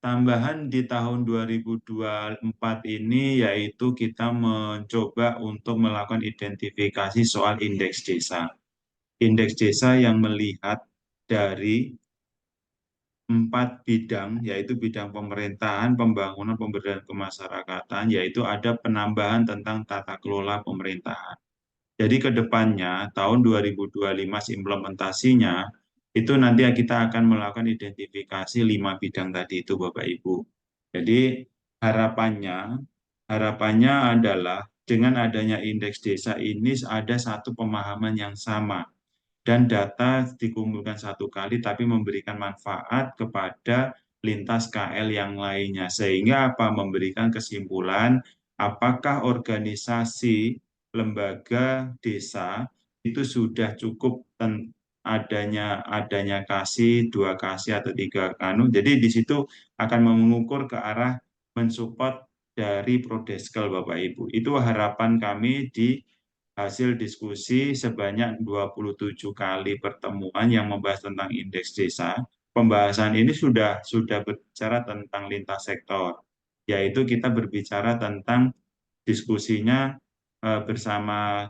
tambahan di tahun 2024 ini yaitu kita mencoba untuk melakukan identifikasi soal indeks desa. Indeks desa yang melihat dari 4 bidang, yaitu bidang pemerintahan, pembangunan, pemberdayaan kemasyarakatan, yaitu ada penambahan tentang tata kelola pemerintahan. Jadi ke depannya, tahun 2025 implementasinya, itu nanti kita akan melakukan identifikasi 5 bidang tadi itu, Bapak Ibu. Jadi harapannya, harapannya adalah dengan adanya indeks desa ini ada satu pemahaman yang sama dan data dikumpulkan satu kali tapi memberikan manfaat kepada lintas KL yang lainnya sehingga apa memberikan kesimpulan apakah organisasi lembaga desa itu sudah cukup adanya kasih 2 kasih atau 3 jadi di situ akan mengukur ke arah mensupport dari Prodeskel Bapak Ibu itu harapan kami di hasil diskusi sebanyak 27 kali pertemuan yang membahas tentang indeks desa. Pembahasan ini sudah berbicara tentang lintas sektor, yaitu kita berbicara tentang diskusinya bersama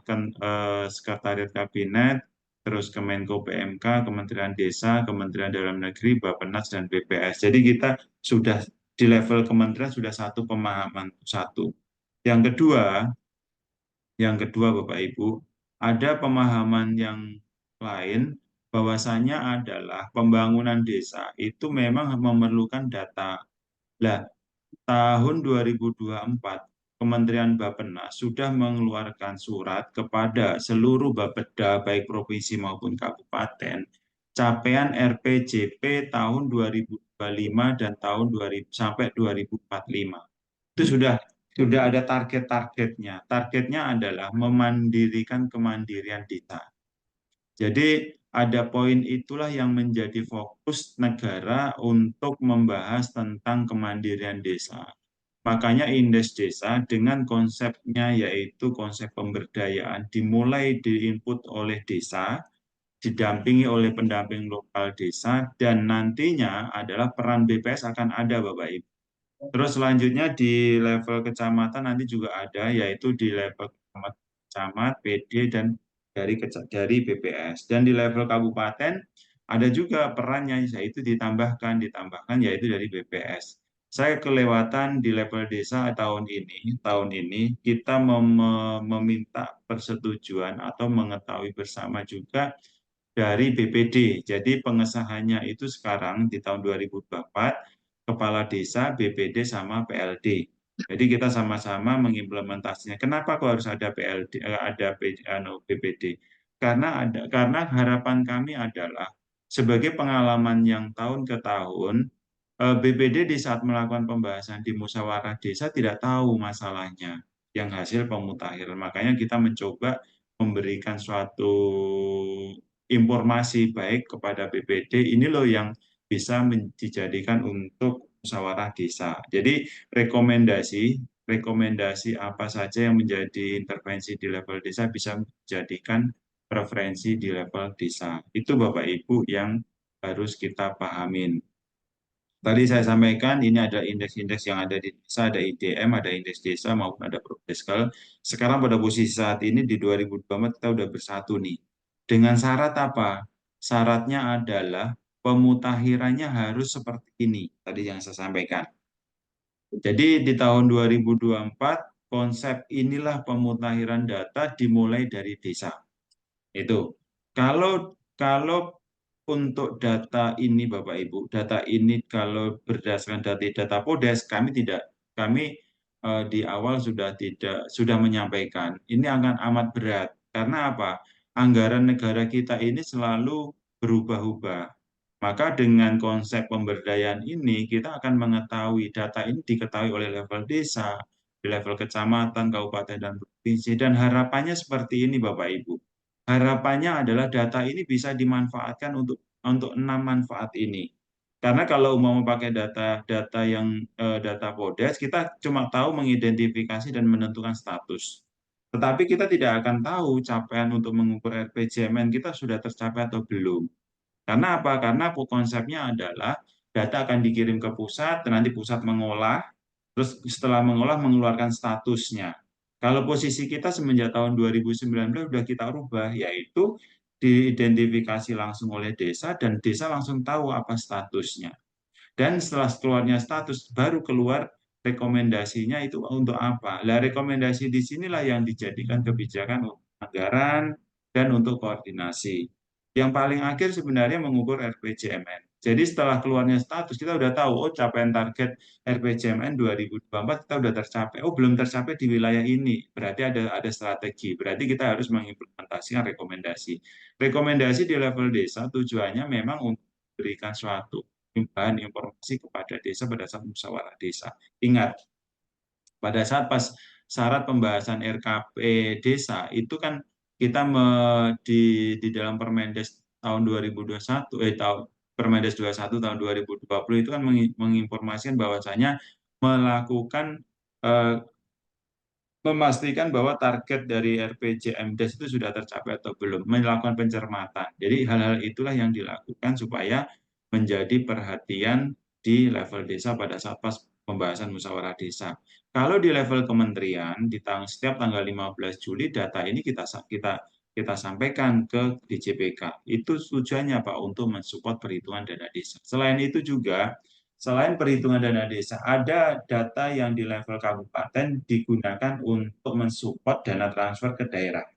Sekretariat Kabinet, terus Kemenko PMK, Kementerian Desa, Kementerian Dalam Negeri, Bappenas, dan BPS. Jadi kita sudah di level kementerian sudah satu pemahaman satu. Yang kedua, Bapak Ibu, ada pemahaman yang lain bahwasanya adalah pembangunan desa itu memang memerlukan data. Lah, tahun 2024, Kementerian Bappenas sudah mengeluarkan surat kepada seluruh Bapeda, baik provinsi maupun kabupaten, capaian RPJP tahun 2025 dan tahun 2000 sampai 2045 itu sudah ada target-targetnya. Targetnya adalah memandirikan kemandirian desa. Jadi ada poin itulah yang menjadi fokus negara untuk membahas tentang kemandirian desa. Makanya indeks desa dengan konsepnya yaitu konsep pemberdayaan dimulai diinput oleh desa, didampingi oleh pendamping lokal desa, dan nantinya adalah peran BPS akan ada Bapak Ibu. Terus selanjutnya di level kecamatan nanti juga ada, yaitu di level camat, PD, dan dari BPS. Dan di level kabupaten ada juga perannya, yaitu ditambahkan, yaitu dari BPS. Saya kelewatan di level desa tahun ini kita meminta persetujuan atau mengetahui bersama juga dari BPD. Jadi pengesahannya itu sekarang di tahun 2024 kepala desa, BPD sama PLD. Jadi kita sama-sama mengimplementasinya. Kenapa kok harus ada PLD, BPD? Karena harapan kami adalah sebagai pengalaman yang tahun ke tahun, BPD di saat melakukan pembahasan di musyawarah desa tidak tahu masalahnya yang hasil pemutakhiran. Makanya kita mencoba memberikan suatu informasi baik kepada BPD ini loh yang bisa dijadikan untuk musyawarah desa. Jadi rekomendasi rekomendasi apa saja yang menjadi intervensi di level desa bisa dijadikan preferensi di level desa. Itu Bapak Ibu yang harus kita pahamin. Tadi saya sampaikan ini ada indeks-indeks yang ada di desa, ada IDM, ada indeks desa maupun ada Prodeskel. Sekarang pada posisi saat ini di 2024 kita udah bersatu nih. Dengan syarat apa? Syaratnya adalah pemutakhirannya harus seperti ini, tadi yang saya sampaikan. Jadi di tahun 2024 konsep inilah pemutakhiran data dimulai dari desa. Itu. Kalau kalau untuk data ini Bapak Ibu, data ini kalau berdasarkan data Podes kami di awal sudah menyampaikan ini akan amat berat. Karena apa? Anggaran negara kita ini selalu berubah-ubah. Maka dengan konsep pemberdayaan ini kita akan mengetahui data ini diketahui oleh level desa, di level kecamatan, kabupaten dan provinsi dan harapannya seperti ini Bapak Ibu. Harapannya adalah data ini bisa dimanfaatkan untuk 6 manfaat ini. Karena kalau mau pakai data yang data Podes, kita cuma tahu mengidentifikasi dan menentukan status. Tetapi kita tidak akan tahu capaian untuk mengukur RPJMN kita sudah tercapai atau belum. Karena apa? Karena konsepnya adalah data akan dikirim ke pusat, nanti pusat mengolah, terus setelah mengolah mengeluarkan statusnya. Kalau posisi kita semenjak tahun 2019 sudah kita rubah, yaitu diidentifikasi langsung oleh desa dan desa langsung tahu apa statusnya. Dan setelah keluarnya status, baru keluar rekomendasinya itu untuk apa. Lah rekomendasi di sinilah yang dijadikan kebijakan untuk anggaran dan untuk koordinasi. Yang paling akhir sebenarnya mengukur RPJMN. Jadi setelah keluarnya status, kita udah tahu, oh capaian target RPJMN 2024 kita udah tercapai. Oh belum tercapai di wilayah ini, berarti ada strategi. Berarti kita harus mengimplementasikan rekomendasi. Rekomendasi di level desa tujuannya memang untuk memberikan suatu bahan informasi kepada desa pada saat musyawarah desa. Ingat, pada saat pas syarat pembahasan RKP desa itu kan kita di dalam Permendes tahun 2021 tahun Permendes 21 tahun 2020 itu kan menginformasikan bahwasanya melakukan eh, memastikan bahwa target dari RPJMDes itu sudah tercapai atau belum, melakukan pencermatan. Jadi hal-hal itulah yang dilakukan supaya menjadi perhatian di level desa pada saat pas pembahasan musyawarah desa. Kalau di level kementerian di setiap tanggal 15 Juli data ini kita sampaikan ke DJPK. Itu tujuannya Pak untuk mensupport perhitungan dana desa. Selain itu juga selain perhitungan dana desa, ada data yang di level kabupaten digunakan untuk mensupport dana transfer ke daerah.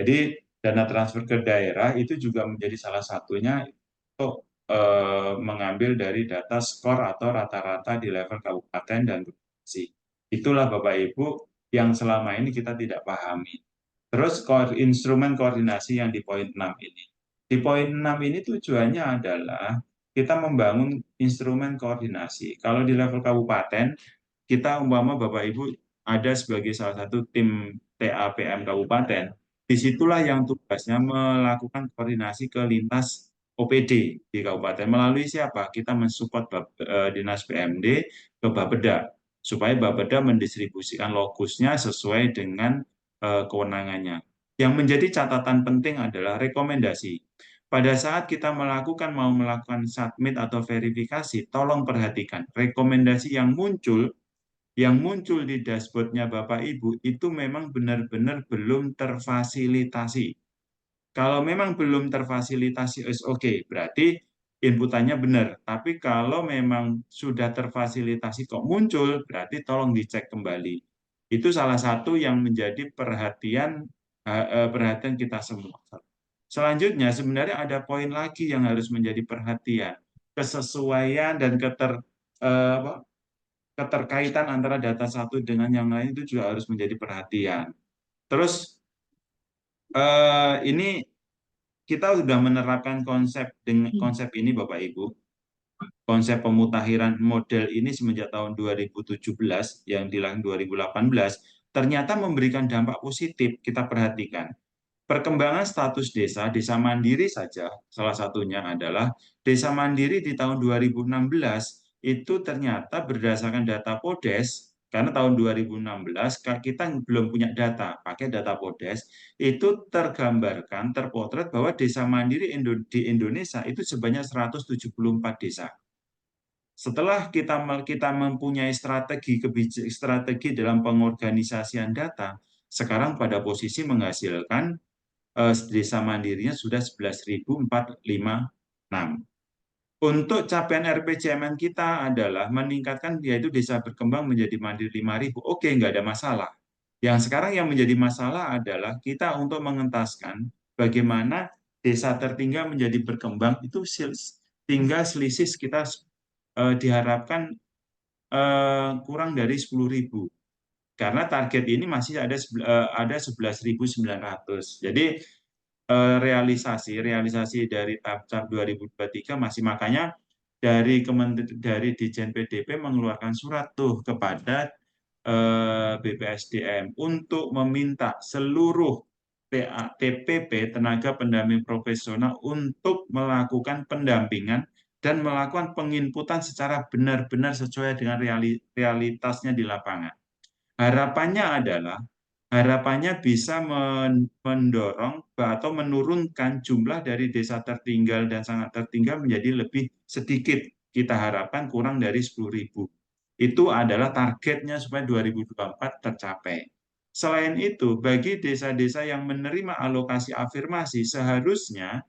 Jadi dana transfer ke daerah itu juga menjadi salah satunya untuk mengambil dari data skor atau rata-rata di level kabupaten dan provinsi. Itulah Bapak Ibu yang selama ini kita tidak pahami. Terus instrumen koordinasi yang di poin 6 ini. Di poin 6 ini tujuannya adalah kita membangun instrumen koordinasi. Kalau di level kabupaten, kita umpama Bapak Ibu ada sebagai salah satu tim TAPM kabupaten, disitulah yang tugasnya melakukan koordinasi ke lintas OPD di kabupaten. Melalui siapa? Kita mensupport Dinas PMD ke Bapeda, supaya Bapeda mendistribusikan logusnya sesuai dengan kewenangannya. Yang menjadi catatan penting adalah rekomendasi. Pada saat kita mau melakukan submit atau verifikasi, tolong perhatikan rekomendasi yang muncul di dashboardnya Bapak Ibu itu memang benar-benar belum terfasilitasi. Kalau memang belum terfasilitasi oke, berarti inputannya benar. Tapi kalau memang sudah terfasilitasi kok muncul, berarti tolong dicek kembali. Itu salah satu yang menjadi perhatian kita semua. Selanjutnya sebenarnya ada poin lagi yang harus menjadi perhatian. Kesesuaian dan keterkaitan antara data satu dengan yang lain itu juga harus menjadi perhatian. Terus ini kita sudah menerapkan konsep ini Bapak Ibu. Konsep pemutakhiran model ini semenjak tahun 2017 yang dilakukan 2018 ternyata memberikan dampak positif. Kita perhatikan. Perkembangan status desa, desa mandiri saja, salah satunya adalah desa mandiri di tahun 2016 itu ternyata berdasarkan data Podes, karena tahun 2016 kita belum punya data, pakai data Podes, itu tergambarkan, terpotret bahwa desa mandiri di Indonesia itu sebanyak 174 desa. Setelah kita mempunyai strategi dalam pengorganisasian data, sekarang pada posisi menghasilkan desa mandirinya sudah 11.456. Untuk capaian RPJMN kita adalah meningkatkan yaitu desa berkembang menjadi mandiri 5.000. Oke, nggak ada masalah. Yang sekarang yang menjadi masalah adalah kita untuk mengentaskan bagaimana desa tertinggal menjadi berkembang itu tinggal selisih sekitar diharapkan kurang dari 10.000. Karena target ini masih ada 11.900. Jadi realisasi dari tahap 2023 masih, makanya dari Dijen PDP mengeluarkan surat tuh kepada BPSDM untuk meminta seluruh TPP tenaga pendamping profesional untuk melakukan pendampingan dan melakukan penginputan secara benar-benar sesuai dengan realitasnya di lapangan. Harapannya bisa mendorong atau menurunkan jumlah dari desa tertinggal dan sangat tertinggal menjadi lebih sedikit kita harapkan kurang dari 10.000. Itu adalah targetnya supaya 2024 tercapai. Selain itu, bagi desa-desa yang menerima alokasi afirmasi seharusnya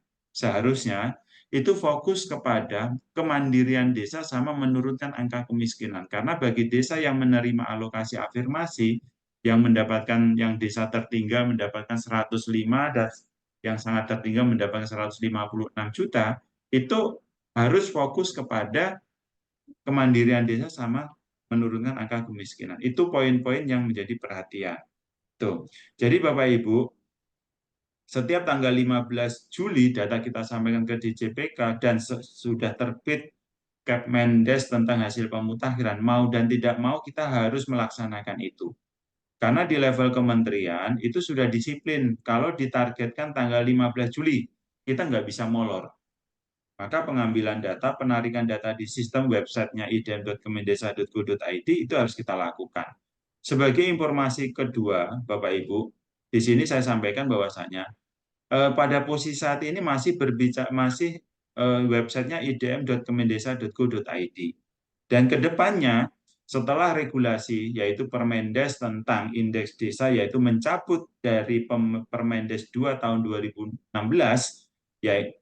itu fokus kepada kemandirian desa sama menurunkan angka kemiskinan. Karena bagi desa yang menerima alokasi afirmasi, yang desa tertinggal mendapatkan 105 dan yang sangat tertinggal mendapatkan 156 juta, itu harus fokus kepada kemandirian desa sama menurunkan angka kemiskinan. Itu poin-poin yang menjadi perhatian. Tuh. Jadi Bapak Ibu, setiap tanggal 15 Juli data kita sampaikan ke DJPK dan sudah terbit Kepmendes tentang hasil pemutakhiran, mau dan tidak mau kita harus melaksanakan itu. Karena di level kementerian itu sudah disiplin, kalau ditargetkan tanggal 15 Juli, kita nggak bisa molor. Maka pengambilan data, penarikan data di sistem websitenya idem.kemendesa.go.id itu harus kita lakukan. Sebagai informasi kedua, Bapak Ibu, di sini saya sampaikan bahwasanya pada posisi saat ini masih websitenya idm.kemendesa.go.id. Dan kedepannya setelah regulasi yaitu Permendes tentang indeks desa yaitu mencabut dari Permendes 2 tahun 2016 yaitu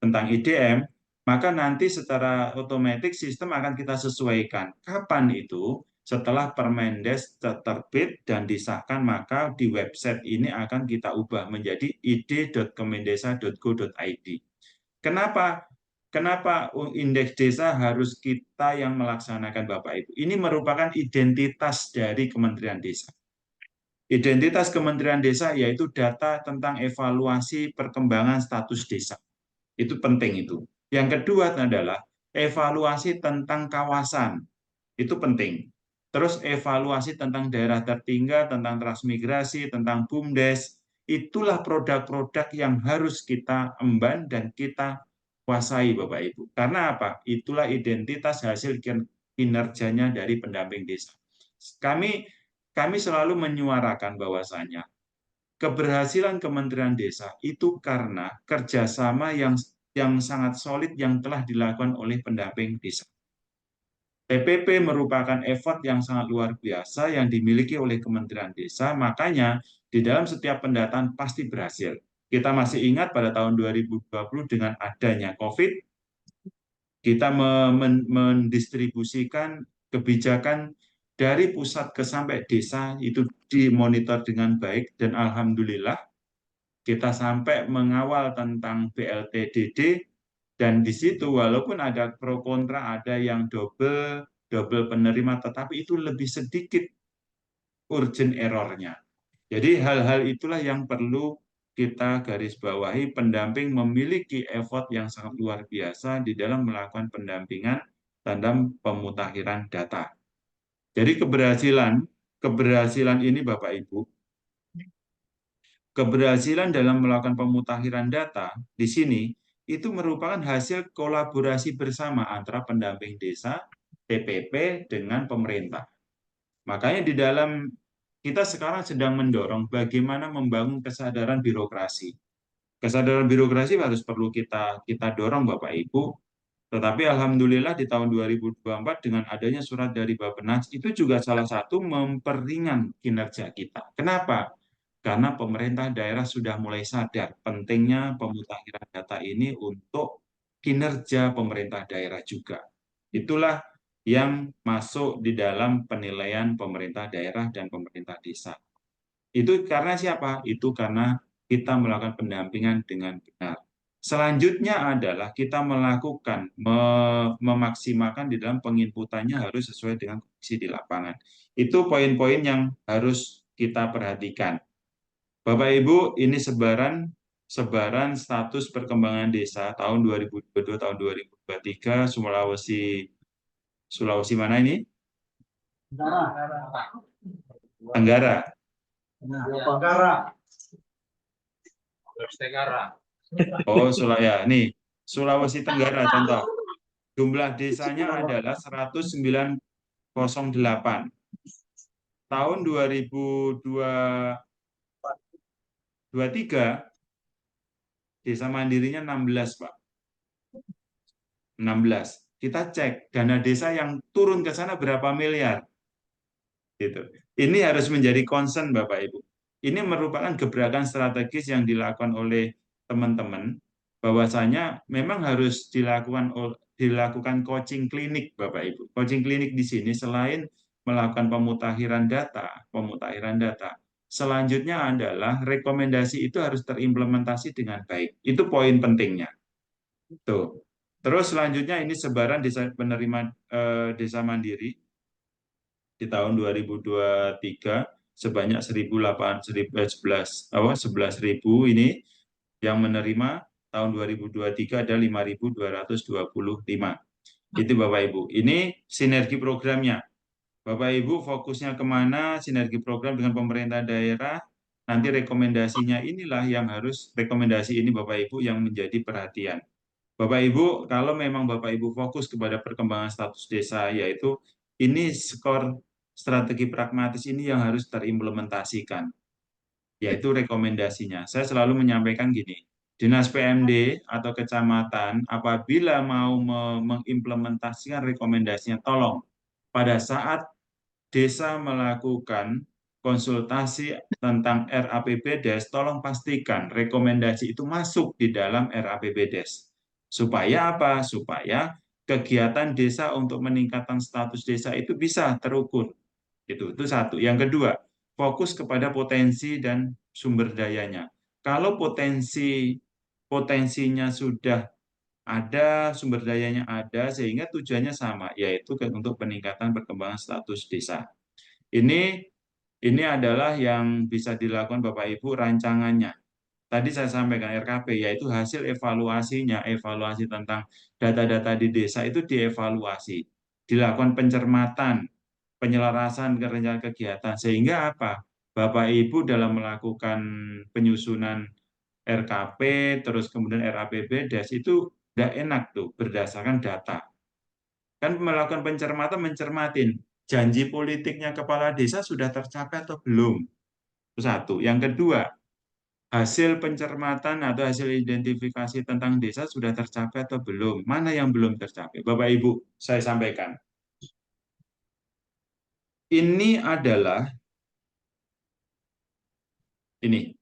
tentang IDM, maka nanti secara otomatis sistem akan kita sesuaikan. Kapan itu? Setelah Permendes terbit dan disahkan, maka di website ini akan kita ubah menjadi id.kemendesa.go.id. Kenapa? Kenapa indeks desa harus kita yang melaksanakan, Bapak Ibu? Ini merupakan identitas dari Kementerian Desa. Identitas Kementerian Desa yaitu data tentang evaluasi perkembangan status desa. Itu penting itu. Yang kedua adalah evaluasi tentang kawasan. Itu penting. Terus evaluasi tentang daerah tertinggal, tentang transmigrasi, tentang BUMDes. Itulah produk-produk yang harus kita emban dan kita kuasai, Bapak Ibu. Karena apa? Itulah identitas hasil kinerjanya dari pendamping desa. Kami selalu menyuarakan bahwasanya keberhasilan Kementerian Desa itu karena kerjasama yang sangat solid yang telah dilakukan oleh pendamping desa. TPP merupakan effort yang sangat luar biasa yang dimiliki oleh Kementerian Desa, makanya di dalam setiap pendataan pasti berhasil. Kita masih ingat pada tahun 2020 dengan adanya COVID, kita mendistribusikan kebijakan dari pusat ke sampai desa itu dimonitor dengan baik dan alhamdulillah kita sampai mengawal tentang BLTDD dan di situ walaupun ada pro kontra, ada yang double penerima, tetapi itu lebih sedikit urgent errornya. Jadi hal-hal itulah yang perlu kita garis bawahi. Pendamping memiliki effort yang sangat luar biasa di dalam melakukan pendampingan dalam pemutakhiran data. Jadi keberhasilan ini Bapak Ibu, keberhasilan dalam melakukan pemutakhiran data di sini itu merupakan hasil kolaborasi bersama antara pendamping desa, TPP, dengan pemerintah. Makanya di dalam kita sekarang sedang mendorong bagaimana membangun kesadaran birokrasi. Kesadaran birokrasi harus perlu kita dorong Bapak Ibu. Tetapi alhamdulillah di tahun 2024 dengan adanya surat dari Bappenas itu juga salah satu memperingan kinerja kita. Kenapa? Karena pemerintah daerah sudah mulai sadar pentingnya pemutakhiran data ini untuk kinerja pemerintah daerah juga. Itulah yang masuk di dalam penilaian pemerintah daerah dan pemerintah desa. Itu karena siapa? Itu karena kita melakukan pendampingan dengan benar. Selanjutnya adalah kita melakukan, memaksimalkan di dalam penginputannya harus sesuai dengan kondisi di lapangan. Itu poin-poin yang harus kita perhatikan. Bapak Ibu, ini sebaran status perkembangan desa tahun 2022 tahun 2023 Sulawesi mana ini? Tenggara. Tenggara. Oh, Sulawesi Tenggara contoh. Jumlah desanya adalah 109,08. Tahun 2023 desa mandirinya 16, Pak. 16. kita cek dana desa yang turun ke sana berapa miliar. Gitu. Ini harus menjadi concern Bapak Ibu. Ini merupakan gebrakan strategis yang dilakukan oleh teman-teman, bahwasanya memang harus dilakukan coaching klinik Bapak Ibu. Coaching klinik di sini selain melakukan pemutahiran data, selanjutnya adalah rekomendasi itu harus terimplementasi dengan baik. Itu poin pentingnya. Tuh. Terus selanjutnya ini sebaran desa penerima desa mandiri di tahun 2023 sebanyak 11.000 ini yang menerima. Tahun 2023 ada 5.225. Itu Bapak Ibu. Ini sinergi programnya. Bapak Ibu fokusnya kemana, sinergi program dengan pemerintah daerah, nanti rekomendasinya inilah yang harus, rekomendasi ini Bapak Ibu yang menjadi perhatian. Bapak Ibu, kalau memang Bapak Ibu fokus kepada perkembangan status desa, yaitu ini skor strategi pragmatis ini yang harus terimplementasikan, yaitu rekomendasinya. Saya selalu menyampaikan gini, Dinas PMD atau kecamatan apabila mau mengimplementasikan rekomendasinya, tolong pada saat desa melakukan konsultasi tentang RAPBDes, tolong pastikan rekomendasi itu masuk di dalam RAPBDes. Supaya apa? Supaya kegiatan desa untuk meningkatkan status desa itu bisa terukur. Itu satu. Yang kedua, fokus kepada potensi dan sumber dayanya. Kalau potensinya sudah ada, sumber dayanya ada, sehingga tujuannya sama, yaitu untuk peningkatan perkembangan status desa. Ini adalah yang bisa dilakukan Bapak Ibu rancangannya. Tadi saya sampaikan RKP, yaitu hasil evaluasinya, evaluasi tentang data-data di desa itu dievaluasi, dilakukan pencermatan, penyelarasan rencana kegiatan, sehingga apa? Bapak Ibu dalam melakukan penyusunan RKP, terus kemudian RAPBDes itu udah enak tuh berdasarkan data. Kan melakukan pencermatan, mencermatin janji politiknya kepala desa sudah tercapai atau belum. Itu satu. Yang kedua, hasil pencermatan atau hasil identifikasi tentang desa sudah tercapai atau belum. Mana yang belum tercapai? Bapak Ibu, saya sampaikan. Ini adalah ini.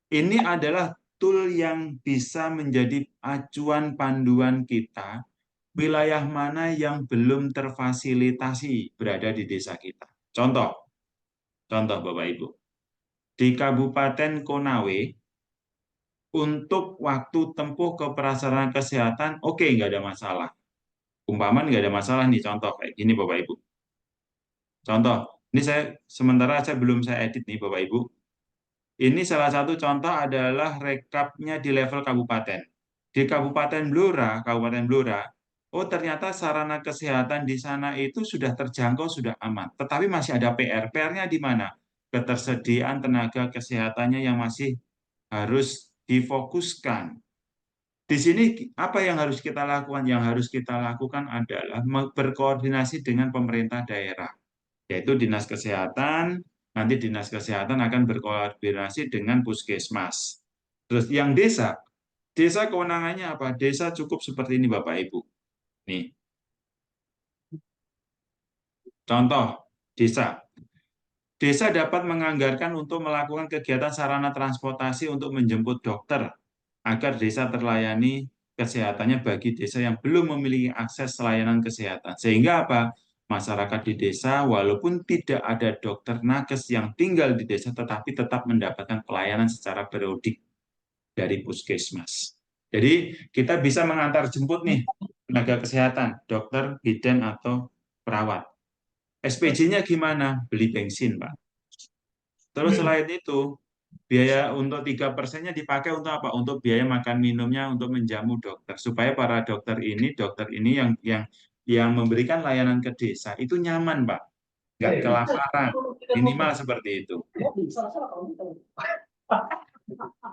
Ini adalah tool yang bisa menjadi acuan panduan kita wilayah mana yang belum terfasilitasi berada di desa kita. Contoh Bapak Ibu. Di Kabupaten Konawe, untuk waktu tempuh ke prasarana kesehatan, oke, nggak ada masalah. Umpaman nggak ada masalah nih, contoh kayak gini Bapak Ibu. Contoh, ini sementara belum saya edit nih Bapak Ibu. Ini salah satu contoh adalah rekapnya di level kabupaten. Di Kabupaten Blora, oh ternyata sarana kesehatan di sana itu sudah terjangkau, sudah aman. Tetapi masih ada PR. PR-nya di mana? Ketersediaan tenaga kesehatannya yang masih harus difokuskan. Di sini apa yang harus kita lakukan? Yang harus kita lakukan adalah berkoordinasi dengan pemerintah daerah, yaitu Dinas Kesehatan. Nanti Dinas Kesehatan akan berkoordinasi dengan Puskesmas. Terus yang desa kewenangannya apa? Desa cukup seperti ini Bapak Ibu. Nih, contoh desa. Desa dapat menganggarkan untuk melakukan kegiatan sarana transportasi untuk menjemput dokter agar desa terlayani kesehatannya bagi desa yang belum memiliki akses layanan kesehatan. Sehingga apa? Masyarakat di desa walaupun tidak ada dokter nakes yang tinggal di desa tetapi tetap mendapatkan pelayanan secara periodik dari puskesmas. Jadi kita bisa mengantar jemput nih tenaga kesehatan, dokter, bidan atau perawat. SPJ-nya gimana? Beli bensin, Pak. Terus selain itu, biaya untuk 3%-nya dipakai untuk apa? Untuk biaya makan minumnya, untuk menjamu dokter. Supaya para dokter ini yang memberikan layanan ke desa itu nyaman, Pak. Nggak kelaparan. Minimal seperti itu.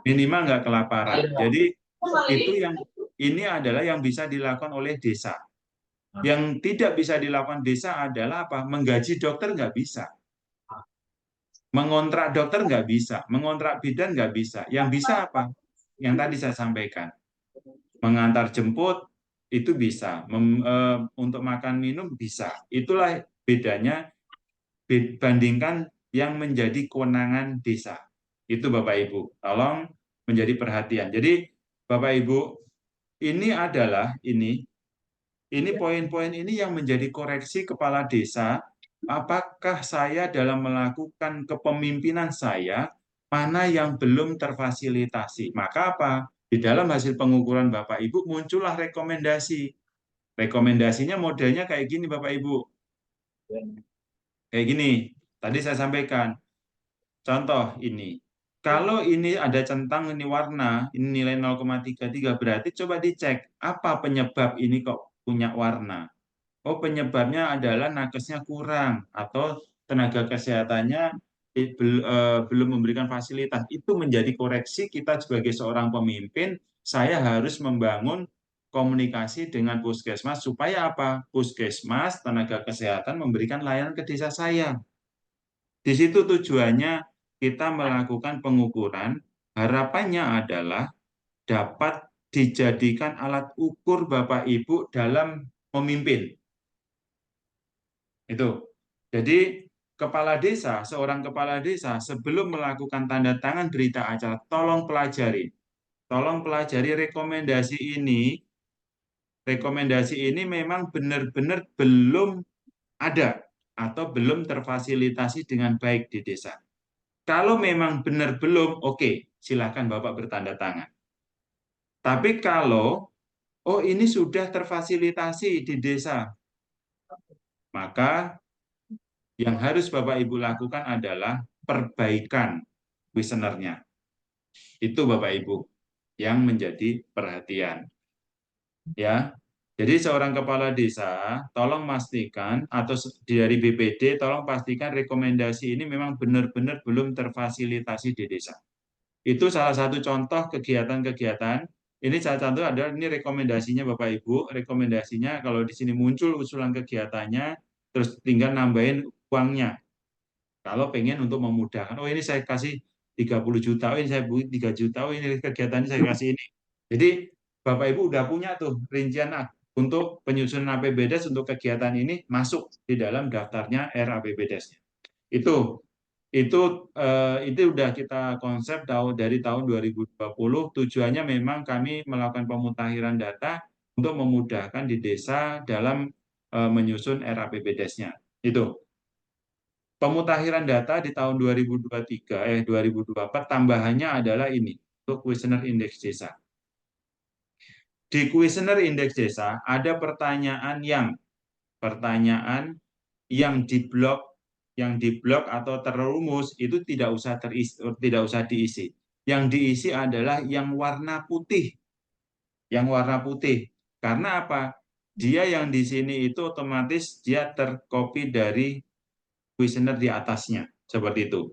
Minimal nggak kelaparan. Jadi itu ini adalah yang bisa dilakukan oleh desa. Yang tidak bisa dilakukan desa adalah apa? Menggaji dokter nggak bisa. Mengontrak dokter nggak bisa. Mengontrak bidan nggak bisa. Yang bisa apa? Yang tadi saya sampaikan. Mengantar jemput, itu bisa. Untuk makan minum bisa. Itulah bedanya bandingkan yang menjadi kewenangan desa. Itu Bapak Ibu. Tolong menjadi perhatian. Jadi Bapak Ibu, ini adalah ini poin-poin ini yang menjadi koreksi kepala desa. Apakah saya dalam melakukan kepemimpinan saya, mana yang belum terfasilitasi? Maka apa? Di dalam hasil pengukuran Bapak Ibu muncullah rekomendasi. Rekomendasinya modelnya kayak gini Bapak Ibu. Kayak gini. Tadi saya sampaikan. Contoh ini. Kalau ini ada centang, ini warna, ini nilai 0,33, berarti coba dicek apa penyebab ini kok punya warna. Oh, penyebabnya adalah nakesnya kurang atau tenaga kesehatannya belum memberikan fasilitas. Itu menjadi koreksi kita sebagai seorang pemimpin. Saya harus membangun komunikasi dengan puskesmas supaya apa? Puskesmas, tenaga kesehatan memberikan layanan ke desa saya. Di situ tujuannya kita melakukan pengukuran. Harapannya adalah dapat dijadikan alat ukur Bapak Ibu dalam memimpin. Itu. Jadi seorang kepala desa sebelum melakukan tanda tangan berita acara, tolong pelajari. Tolong pelajari rekomendasi ini. Rekomendasi ini memang benar-benar belum ada atau belum terfasilitasi dengan baik di desa. Kalau memang benar belum, oke, silakan Bapak bertanda tangan. Tapi kalau, oh ini sudah terfasilitasi di desa, maka yang harus Bapak Ibu lakukan adalah perbaikan kuesionernya. Itu Bapak Ibu yang menjadi perhatian. Ya, jadi seorang kepala desa, tolong pastikan atau dari BPD, tolong pastikan rekomendasi ini memang benar-benar belum terfasilitasi di desa. Itu salah satu contoh kegiatan-kegiatan. Ini salah satu adalah ini rekomendasinya Bapak Ibu. Rekomendasinya kalau di sini muncul usulan kegiatannya, terus tinggal nambahin uangnya. Kalau pengen untuk memudahkan, oh ini saya kasih 30 juta, oh ini saya beli 3 juta, oh ini kegiatannya saya kasih ini. Jadi Bapak Ibu udah punya tuh rincian untuk penyusunan APBDes untuk kegiatan ini masuk di dalam daftarnya RAPBDes. Itu udah kita konsep dari tahun 2020. Tujuannya memang kami melakukan pemutakhiran data untuk memudahkan di desa dalam menyusun RAPBDes-nya. Itu. Pemutakhiran data di tahun 2024 tambahannya adalah ini untuk kuesioner indeks desa. Di kuesioner indeks desa ada pertanyaan yang atau terumus itu tidak usah diisi. Yang diisi adalah yang warna putih. Yang warna putih. Karena apa? Dia yang di sini itu otomatis dia tercopy dari kuesioner di atasnya. Seperti itu.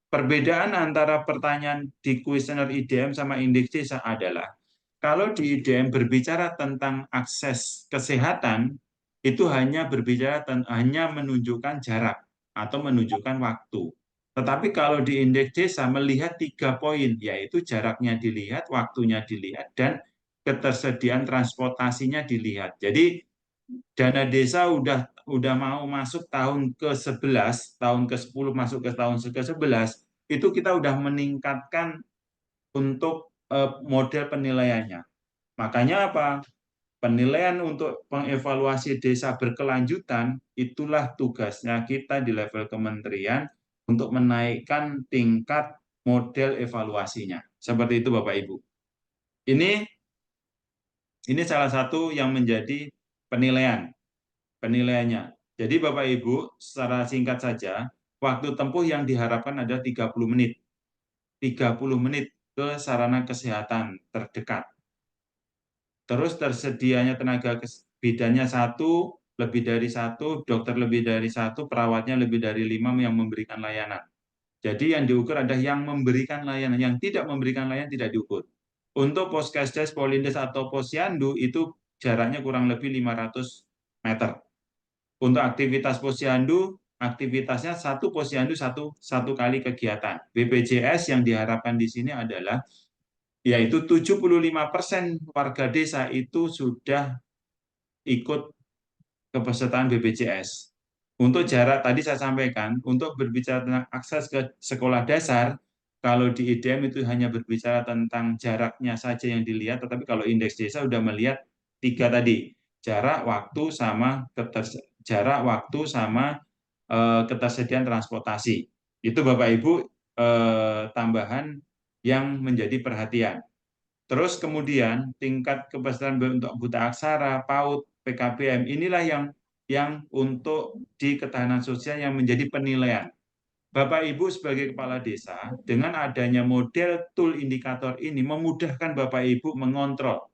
Perbedaan antara pertanyaan di kuesioner IDM sama indeks desa adalah kalau di IDM berbicara tentang akses kesehatan, itu hanya menunjukkan jarak atau menunjukkan waktu. Tetapi kalau di indeks desa melihat 3 poin, yaitu jaraknya dilihat, waktunya dilihat, dan ketersediaan transportasinya dilihat. Jadi dana desa udah mau masuk tahun ke-11, tahun ke-10 masuk ke tahun ke-11, itu kita udah meningkatkan untuk model penilaiannya. Makanya apa? Penilaian untuk mengevaluasi desa berkelanjutan, itulah tugasnya kita di level kementerian untuk menaikkan tingkat model evaluasinya. Seperti itu Bapak Ibu. Ini salah satu yang menjadi penilaiannya. Jadi Bapak Ibu, secara singkat saja, waktu tempuh yang diharapkan ada 30 menit. 30 menit ke sarana kesehatan terdekat. Terus tersedianya tenaga bidannya satu, lebih dari satu, dokter lebih dari satu, perawatnya lebih dari 5 yang memberikan layanan. Jadi yang diukur adalah yang memberikan layanan, yang tidak memberikan layanan tidak diukur. Untuk Poskesdes, Polindes, atau Posyandu itu jaraknya kurang lebih 500 meter. Untuk aktivitas posyandu, aktivitasnya satu posyandu satu kali kegiatan. BPJS yang diharapkan di sini adalah yaitu 75% warga desa itu sudah ikut kepesertaan BPJS. Untuk jarak tadi saya sampaikan, untuk berbicara tentang akses ke sekolah dasar, kalau di IDM itu hanya berbicara tentang jaraknya saja yang dilihat, tetapi kalau indeks desa sudah melihat tiga tadi, jarak, waktu, sama ketersediaan transportasi. Itu Bapak Ibu tambahan yang menjadi perhatian. Terus kemudian tingkat kepesertaan untuk buta aksara, PAUD, PKBM, inilah yang untuk di ketahanan sosial yang menjadi penilaian. Bapak Ibu sebagai kepala desa, dengan adanya model tool indikator ini memudahkan Bapak Ibu mengontrol.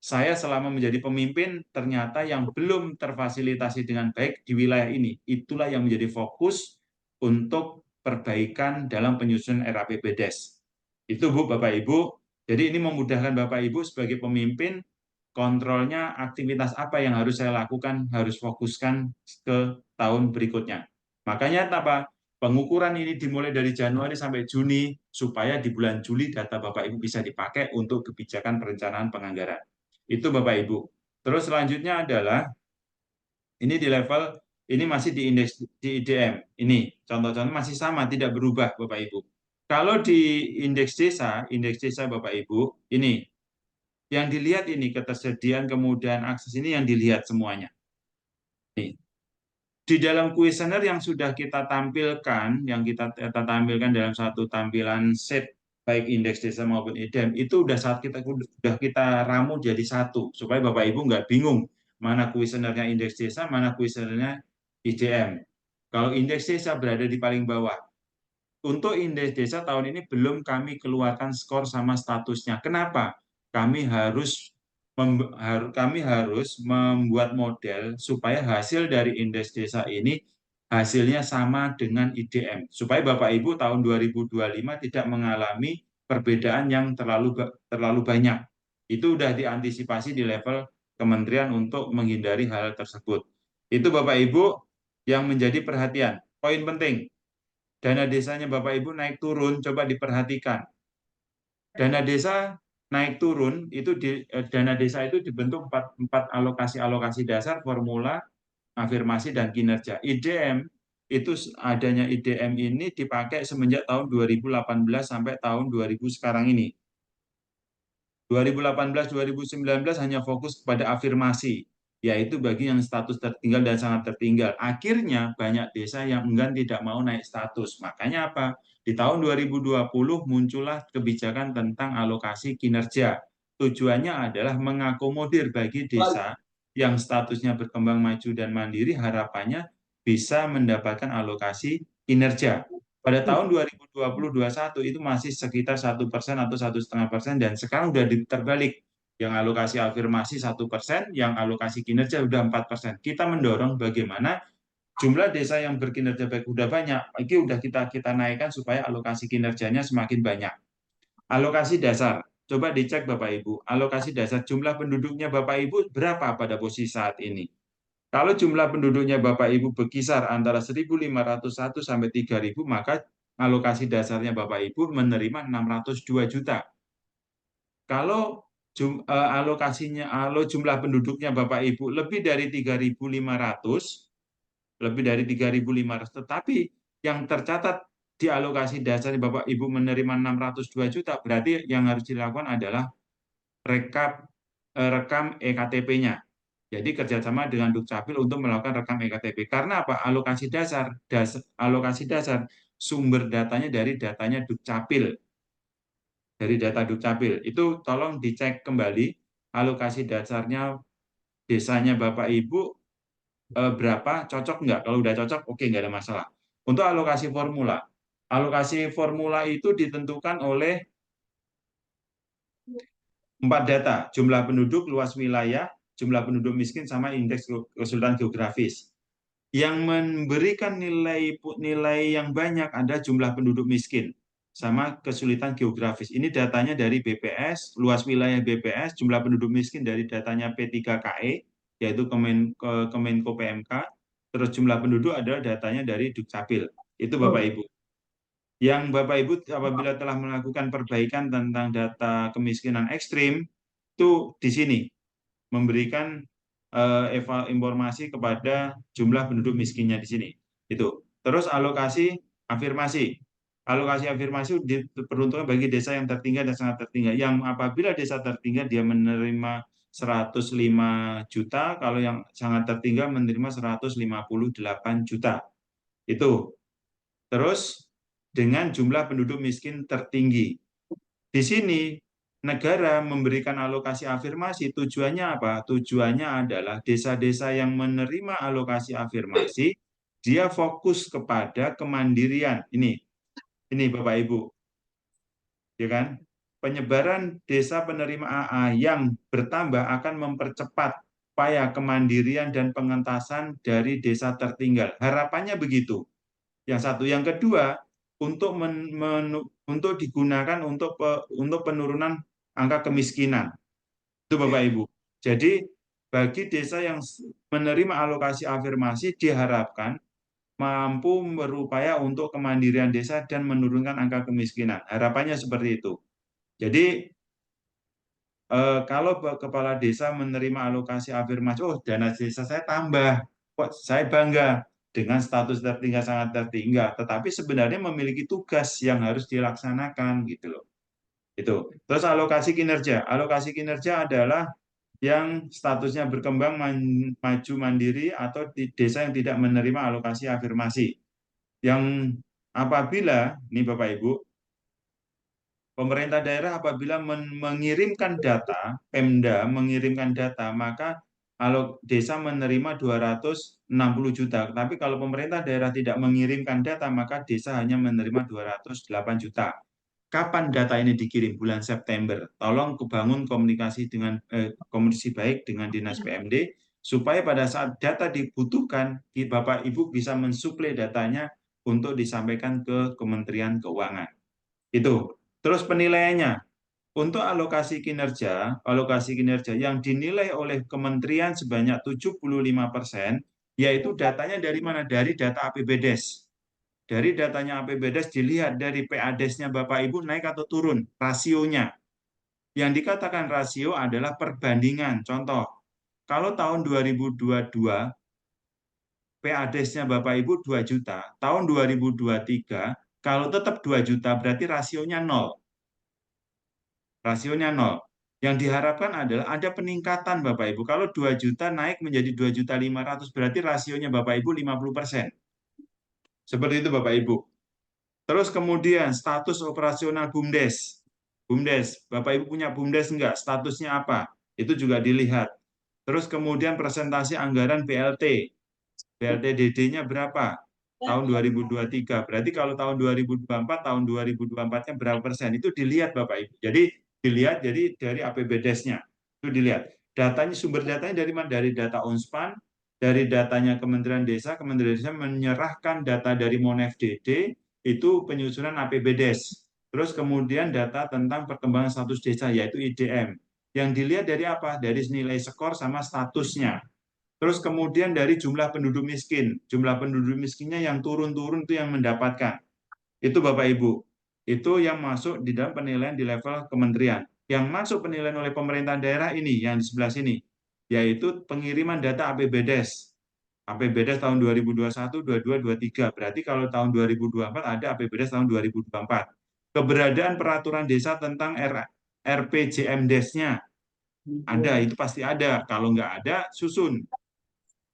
Saya selama menjadi pemimpin, ternyata yang belum terfasilitasi dengan baik di wilayah ini. Itulah yang menjadi fokus untuk perbaikan dalam penyusunan RAPBDes. Itu Bu, Bapak Ibu. Jadi ini memudahkan Bapak Ibu sebagai pemimpin, kontrolnya aktivitas apa yang harus saya lakukan, harus fokuskan ke tahun berikutnya. Makanya apa? Pengukuran ini dimulai dari Januari sampai Juni, supaya di bulan Juli data Bapak Ibu bisa dipakai untuk kebijakan perencanaan penganggaran. Itu Bapak Ibu. Terus selanjutnya adalah, ini di level, ini masih di indeks di IDM. Ini contoh-contoh masih sama, tidak berubah Bapak Ibu. Kalau di indeks desa Bapak Ibu, ini yang dilihat ini ketersediaan kemudahan akses ini yang dilihat semuanya. Nih. Di dalam kuesioner yang sudah kita tampilkan, yang kita tampilkan dalam satu tampilan set baik indeks desa maupun IDM, itu sudah kita ramu jadi satu supaya Bapak Ibu nggak bingung mana kuesionernya indeks desa, mana kuesionernya IDM. Kalau indeks desa berada di paling bawah. Untuk indeks desa tahun ini belum kami keluarkan skor sama statusnya. Kenapa? Kami harus membuat model supaya hasil dari indeks desa ini hasilnya sama dengan IDM. Supaya Bapak Ibu tahun 2025 tidak mengalami perbedaan yang terlalu banyak. Itu sudah diantisipasi di level kementerian untuk menghindari hal tersebut. Itu Bapak Ibu yang menjadi perhatian. Poin penting, dana desanya Bapak Ibu naik turun, coba diperhatikan. Dana desa naik turun, dana desa itu dibentuk empat alokasi dasar, formula, afirmasi, dan kinerja. IDM, itu adanya IDM ini dipakai semenjak tahun 2018 sampai tahun 2000 sekarang ini. 2018-2019 hanya fokus pada afirmasi, yaitu bagi yang status tertinggal dan sangat tertinggal. Akhirnya banyak desa yang enggan tidak mau naik status. Makanya apa? Di tahun 2020 muncullah kebijakan tentang alokasi kinerja. Tujuannya adalah mengakomodir bagi desa yang statusnya berkembang maju dan mandiri, harapannya bisa mendapatkan alokasi kinerja. Pada tahun 2020-2021 itu masih sekitar 1% atau 1,5%, dan sekarang sudah terbalik. Yang alokasi afirmasi 1%, yang alokasi kinerja sudah 4%. Kita mendorong bagaimana jumlah desa yang berkinerja baik sudah banyak, ini sudah kita naikkan supaya alokasi kinerjanya semakin banyak. Alokasi dasar, coba dicek Bapak Ibu, alokasi dasar jumlah penduduknya Bapak Ibu berapa pada posisi saat ini? Kalau jumlah penduduknya Bapak Ibu berkisar antara 1.501 sampai 3.000, maka alokasi dasarnya Bapak Ibu menerima 602 juta. Kalau jumlah penduduknya Bapak Ibu lebih dari 3.500, tetapi yang tercatat di alokasi dasarnya Bapak Ibu menerima 602 juta, berarti yang harus dilakukan adalah rekam EKTP-nya. Jadi kerjasama dengan Dukcapil untuk melakukan rekam EKTP. Karena apa? Alokasi dasar sumber datanya dari datanya Dukcapil. Dari data Dukcapil. Itu tolong dicek kembali alokasi dasarnya desanya Bapak Ibu berapa, cocok nggak? Kalau udah cocok, oke, nggak ada masalah. Untuk alokasi formula. Alokasi formula itu ditentukan oleh 4 data, jumlah penduduk, luas wilayah, jumlah penduduk miskin, sama indeks kesulitan geografis. Yang memberikan nilai yang banyak ada jumlah penduduk miskin sama kesulitan geografis. Ini datanya dari BPS, luas wilayah BPS, jumlah penduduk miskin dari datanya P3KE, yaitu Kemenko PMK, terus jumlah penduduk adalah datanya dari Dukcapil. Itu Bapak Ibu. Yang Bapak Ibu apabila telah melakukan perbaikan tentang data kemiskinan ekstrim, itu di sini memberikan informasi kepada jumlah penduduk miskinnya di sini. Itu. Terus alokasi afirmasi. Alokasi afirmasi diperuntukkan bagi desa yang tertinggal dan sangat tertinggal. Yang apabila desa tertinggal dia menerima 105 juta, kalau yang sangat tertinggal menerima 158 juta. Itu. Terus dengan jumlah penduduk miskin tertinggi. Di sini negara memberikan alokasi afirmasi, tujuannya apa? Tujuannya adalah desa-desa yang menerima alokasi afirmasi, dia fokus kepada kemandirian. Ini Bapak Ibu, ya kan? Penyebaran desa penerima AA yang bertambah akan mempercepat upaya kemandirian dan pengentasan dari desa tertinggal. Harapannya begitu. Yang satu, yang kedua, untuk digunakan untuk penurunan angka kemiskinan. Itu Bapak Ibu. Jadi bagi desa yang menerima alokasi afirmasi diharapkan mampu berupaya untuk kemandirian desa dan menurunkan angka kemiskinan. Harapannya seperti itu. Jadi kalau kepala desa menerima alokasi afirmasi, oh dana desa saya tambah, kok saya bangga dengan status tertinggal sangat tertinggal, tetapi sebenarnya memiliki tugas yang harus dilaksanakan gitu loh. Itu. Terus alokasi kinerja adalah yang statusnya berkembang maju mandiri atau di desa yang tidak menerima alokasi afirmasi. Yang apabila, ini Bapak Ibu, pemerintah daerah apabila mengirimkan data, Pemda mengirimkan data, maka kalau desa menerima 260 juta. Tapi kalau pemerintah daerah tidak mengirimkan data, maka desa hanya menerima 208 juta. Kapan data ini dikirim? Bulan September. Tolong kebangun komunikasi baik dengan Dinas PMD, supaya pada saat data dibutuhkan, Bapak Ibu bisa mensuplai datanya untuk disampaikan ke Kementerian Keuangan. Itu. Terus penilaiannya, untuk alokasi kinerja yang dinilai oleh kementerian sebanyak 75%, yaitu datanya dari mana? Dari data APBDes. Dari datanya APBDes dilihat dari PADes-nya Bapak Ibu naik atau turun, rasionya. Yang dikatakan rasio adalah perbandingan. Contoh, kalau tahun 2022 PADes-nya Bapak Ibu 2 juta, tahun 2023 kalau tetap 2 juta berarti rasionya 0. Rasionya 0. Yang diharapkan adalah ada peningkatan Bapak Ibu. Kalau 2 juta naik menjadi 2.500.000 berarti rasionya Bapak Ibu 50%. Seperti itu Bapak Ibu. Terus kemudian status operasional BUMDes. BUMDes, Bapak Ibu punya BUMDes enggak? Statusnya apa? Itu juga dilihat. Terus kemudian presentasi anggaran BLT. BLT DD-nya berapa? Tahun 2023. Berarti kalau tahun 2024, tahun 2024-nya berapa persen? Itu dilihat Bapak Ibu. Jadi dilihat dari APBDes-nya. Itu dilihat. Datanya, sumber datanya dari mana? Dari data Unspan, dari datanya Kementerian Desa menyerahkan data dari Monef DD, itu penyusunan APBDes. Terus kemudian data tentang perkembangan status desa, yaitu IDM. Yang dilihat dari apa? Dari nilai skor sama statusnya. Terus kemudian dari jumlah penduduk miskin. Jumlah penduduk miskinnya yang turun-turun itu yang mendapatkan. Itu Bapak Ibu. Itu yang masuk di dalam penilaian di level kementerian. Yang masuk penilaian oleh pemerintah daerah ini, yang di sebelah sini, yaitu pengiriman data APBDes. APBDes tahun 2021, 22, 23. Berarti kalau tahun 2024 ada APBDes tahun 2024. Keberadaan peraturan desa tentang RPJMDes-nya ada, itu pasti ada. Kalau nggak ada, susun.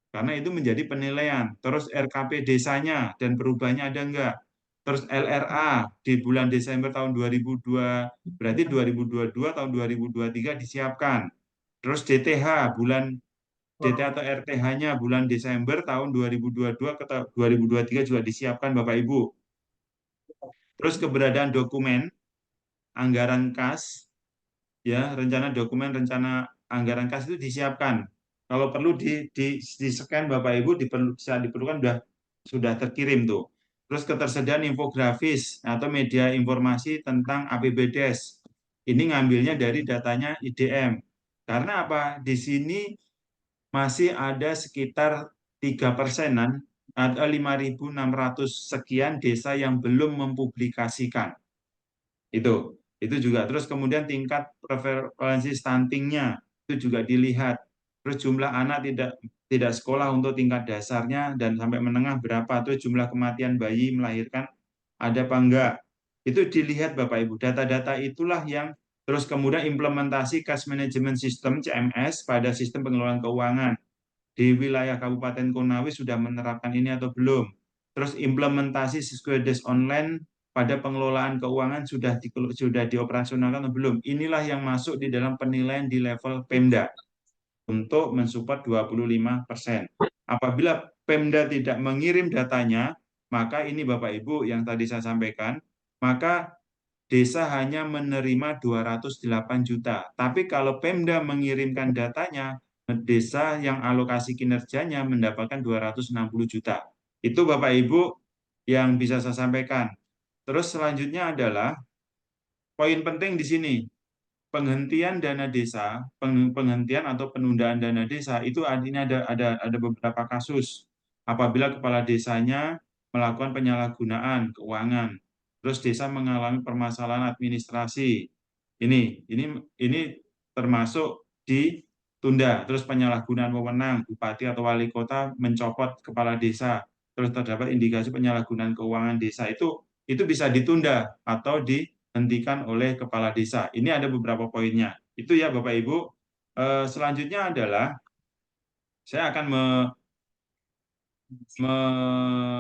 Karena itu menjadi penilaian. Terus RKP desanya dan perubahannya ada enggak? Terus LRA di bulan Desember tahun 2002, berarti 2022 tahun 2023 disiapkan. Terus DTH atau RTH-nya bulan Desember tahun 2022 ke 2023 juga disiapkan Bapak Ibu. Terus keberadaan dokumen anggaran kas, ya rencana anggaran kas itu disiapkan. Kalau perlu di scan Bapak Ibu bisa diperlukan sudah terkirim tuh. Terus ketersediaan infografis atau media informasi tentang APBDes. Ini ngambilnya dari datanya IDM. Karena apa? Di sini masih ada sekitar 3%-an atau 5.600 sekian desa yang belum mempublikasikan. Itu juga. Terus kemudian tingkat prevalensi stuntingnya itu juga dilihat. terus jumlah anak tidak sekolah untuk tingkat dasarnya dan sampai menengah berapa, terus jumlah kematian bayi melahirkan ada apa enggak. Itu dilihat Bapak Ibu. Data-data itulah yang terus kemudian implementasi Cash Management System CMS pada sistem pengelolaan keuangan. Di wilayah Kabupaten Konawe sudah menerapkan ini atau belum? Terus implementasi Siskuedes online pada pengelolaan keuangan sudah dioperasionalkan atau belum? Inilah yang masuk di dalam penilaian di level Pemda untuk mensupport 25%. Apabila Pemda tidak mengirim datanya, maka ini Bapak Ibu yang tadi saya sampaikan, maka desa hanya menerima 208 juta. Tapi kalau Pemda mengirimkan datanya, desa yang alokasi kinerjanya mendapatkan 260 juta. Itu Bapak Ibu yang bisa saya sampaikan. Terus selanjutnya adalah poin penting di sini, penghentian dana desa, penghentian atau penundaan dana desa itu artinya ada beberapa kasus. Apabila kepala desanya melakukan penyalahgunaan keuangan, terus desa mengalami permasalahan administrasi. Ini termasuk ditunda. Terus penyalahgunaan wewenang, bupati atau wali kota mencopot kepala desa, terus terdapat indikasi penyalahgunaan keuangan desa itu bisa ditunda atau dihentikan oleh kepala desa. Ini ada beberapa poinnya. Itu ya Bapak Ibu. Selanjutnya adalah saya akan